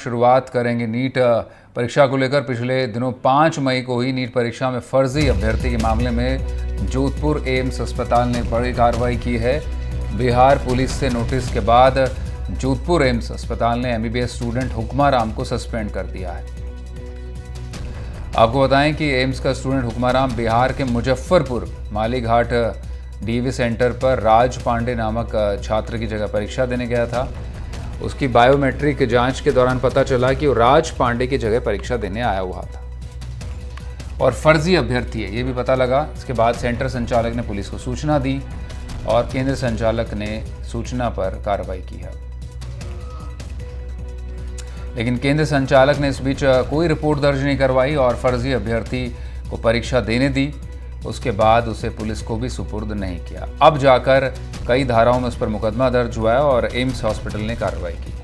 शुरुआत करेंगे नीट परीक्षा को लेकर। पिछले दिनों 5 मई को ही नीट परीक्षा में फर्जी अभ्यर्थी के मामले में जोधपुर एम्स अस्पताल ने बड़ी कार्रवाई की है। बिहार पुलिस से नोटिस के बाद जोधपुर एम्स अस्पताल ने एमबीबीएस स्टूडेंट हुक्मा राम को सस्पेंड कर दिया है। आपको बताएं कि एम्स का स्टूडेंट हुक्मा राम बिहार के मुजफ्फरपुर मालीघाट डीवी सेंटर पर राज पांडे नामक छात्र की जगह परीक्षा देने गया था। उसकी बायोमेट्रिक जांच के दौरान पता चला कि वो राज पांडे की जगह परीक्षा देने आया हुआ था और फर्जी अभ्यर्थी है, ये भी पता लगा। इसके बाद सेंटर संचालक ने पुलिस को सूचना दी और केंद्र संचालक ने सूचना पर कार्रवाई की है। लेकिन केंद्र संचालक ने इस बीच कोई रिपोर्ट दर्ज नहीं करवाई और फर्जी अभ्यर्थी को परीक्षा देने दी। उसके बाद उसे पुलिस को भी सुपुर्द नहीं किया। अब जाकर कई धाराओं में उस पर मुकदमा दर्ज हुआ है और एम्स हॉस्पिटल ने कार्रवाई की।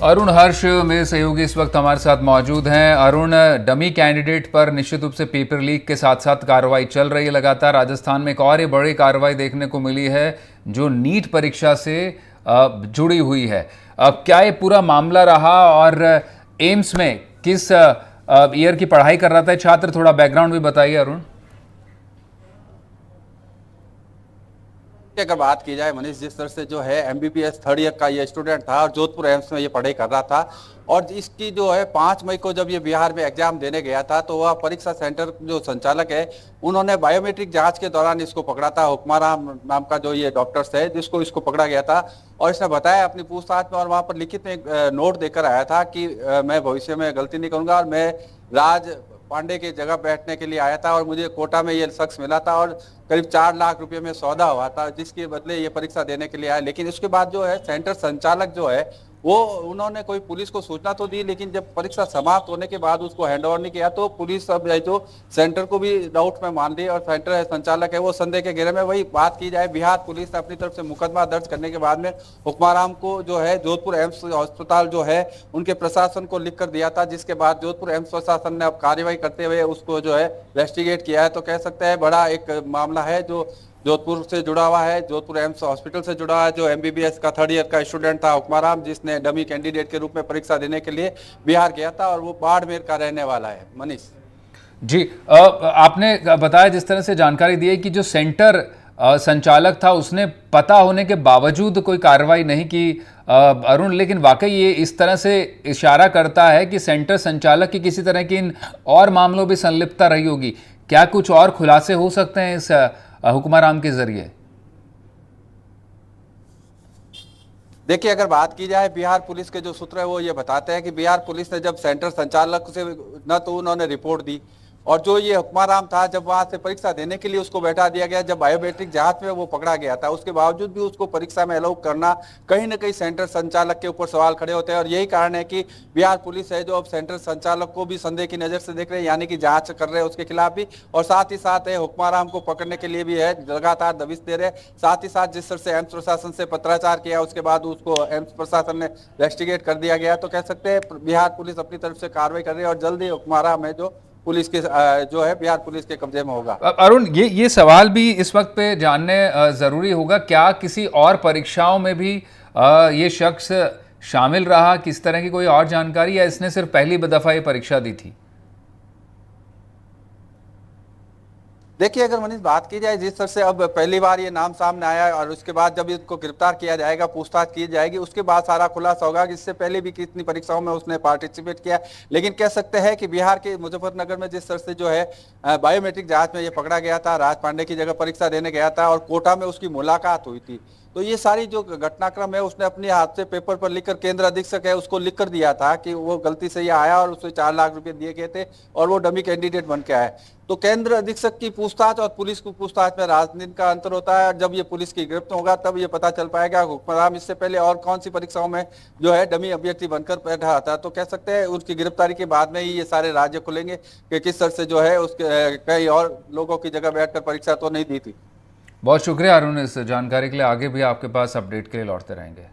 अरुण हर्ष मेरे सहयोगी इस वक्त हमारे साथ मौजूद हैं। अरुण, डमी कैंडिडेट पर निश्चित रूप से पेपर लीक के साथ साथ कार्रवाई चल रही है लगातार। राजस्थान में एक और ये बड़ी कार्रवाई देखने को मिली है जो नीट परीक्षा से जुड़ी हुई है। क्या ये पूरा मामला रहा और एम्स में किस ईयर की पढ़ाई कर रहा था छात्र? थोड़ा बैकग्राउंड भी बताइए अरुण। अगर बात की जाए मनीष, जिस तरह से जो है एमबीबीएस थर्ड ईयर का ये स्टूडेंट था और जोधपुर एम्स में ये पढ़ाई कर रहा था और इसकी जो है 5 मई को जब ये बिहार में एग्जाम देने गया था तो वह परीक्षा सेंटर जो संचालक है उन्होंने बायोमेट्रिक जांच के दौरान इसको पकड़ा था। हुक्मा राम नाम का जो ये डॉक्टर्स है जिसको इसको पकड़ा गया था और इसने बताया अपनी पूछताछ में और वहां पर लिखित में एक नोट देकर आया था कि मैं भविष्य में गलती नहीं करूंगा और मैं राज पांडे की जगह बैठने के लिए आया था और मुझे कोटा में ये शख्स मिला था और करीब 4 लाख रुपए में सौदा हुआ था जिसके बदले ये परीक्षा देने के लिए आया। लेकिन उसके बाद जो है सेंटर संचालक जो है वो उन्होंने कोई पुलिस को सूचना तो दी, लेकिन जब परीक्षा समाप्त होने के बाद उसको हैंडओवर नहीं किया तो पुलिस अब जो सेंटर को भी डाउट में मान ली और सेंटर संचालक है वो संदेह के घेरे में। वही बात की जाए, बिहार पुलिस ने अपनी तरफ से मुकदमा दर्ज करने के बाद में हुक्मा राम को जो है जोधपुर एम्स अस्पताल जो है उनके प्रशासन को लिख कर दिया था, जिसके बाद जोधपुर एम्स प्रशासन ने अब कार्रवाई करते हुए उसको जो है इन्वेस्टिगेट किया है। तो कह सकते हैं बड़ा एक मामला है जो जोधपुर से जुड़ा हुआ है, जोधपुर एम्स हॉस्पिटल से जुड़ा हुआ है। जो एमबीबीएस का थर्ड ईयर का स्टूडेंट था हुक्मा राम, जिसने डमी कैंडिडेट के रूप में परीक्षा देने के लिए बिहार गया था और वो बाड़मेर का रहने वाला है। मनीष जी, आपने बताया जिस तरह से जानकारी दी है कि जो सेंटर संचालक था उसने पता होने के बावजूद कोई कार्रवाई नहीं की अरुण, लेकिन वाकई ये इस तरह से इशारा करता है कि सेंटर संचालक की किसी तरह की इन और मामलों में संलिप्तता रही होगी। क्या कुछ और खुलासे हो सकते हैं इस हुक्मा राम के जरिए? देखिए, अगर बात की जाए बिहार पुलिस के जो सूत्र है वो ये बताते हैं कि बिहार पुलिस ने जब सेंटर संचालक से न तो उन्होंने रिपोर्ट दी और जो ये हुक्मा राम था जब वहां से परीक्षा देने के लिए उसको बैठा दिया गया, जब बायोमेट्रिक जांच में वो पकड़ा गया था उसके बावजूद भी उसको परीक्षा में अलाउ करना कहीं ना कहीं सेंटर संचालक के ऊपर सवाल खड़े होते हैं। और यही कारण है कि बिहार पुलिस है जो अब सेंटर संचालक को भी संदेह की नजर से देख रहे हैं, यानी कि जांच कर रहे हैं उसके खिलाफ भी और साथ ही साथ है हुक्मा राम को पकड़ने के लिए भी है लगातार दबिश दे रहे। साथ ही साथ जिस तरह से एम्स प्रशासन से पत्राचार किया उसके बाद उसको एम्स प्रशासन ने इन्वेस्टिगेट कर दिया गया। तो कह सकते हैं बिहार पुलिस अपनी तरफ से कार्रवाई कर रही है और जल्दी हुक्मा राम है जो पुलिस के जो है बिहार पुलिस के कब्जे में होगा। अरुण, ये सवाल भी इस वक्त पे जानने जरूरी होगा, क्या किसी और परीक्षाओं में भी ये शख्स शामिल रहा? किस तरह की कोई और जानकारी या इसने सिर्फ पहली दफा ये परीक्षा दी थी? देखिए, अगर मनीष बात की जाए जिस तरह से अब पहली बार ये नाम सामने आया और उसके बाद जब इसको गिरफ्तार किया जाएगा, पूछताछ की जाएगी, उसके बाद सारा खुलासा होगा कि इससे पहले भी कितनी परीक्षाओं में उसने पार्टिसिपेट किया। लेकिन कह सकते हैं कि बिहार के मुजफ्फरनगर में जिस तरह से जो है बायोमेट्रिक जांच में ये पकड़ा गया था, राज पांडे की जगह परीक्षा देने गया था और कोटा में उसकी मुलाकात हुई थी, तो ये सारी जो घटनाक्रम है उसने अपने हाथ से पेपर पर लिखकर, केंद्र अधीक्षक है उसको लिख कर दिया था कि वो गलती से ये आया और उसे 4 लाख रुपए दिए गए थे और वो डमी कैंडिडेट बन के आया। तो केंद्र अधीक्षक की पूछताछ और पुलिस की पूछताछ में राजनीति का अंतर होता है। जब ये पुलिस की गिरफ्त होगा तब ये पता चल पाएगा हुक्मरान इससे पहले और कौन सी परीक्षाओं में जो है डमी अभ्यर्थी बनकर बैठा था। तो कह सकते हैं उसकी गिरफ्तारी के बाद में ही ये सारे राज्य खुलेंगे कि किस तरह से जो है उसके कई और लोगों की जगह बैठकर परीक्षा तो नहीं दी थी। बहुत शुक्रिया अरुण इस जानकारी के लिए। आगे भी आपके पास अपडेट के लिए लौटते रहेंगे।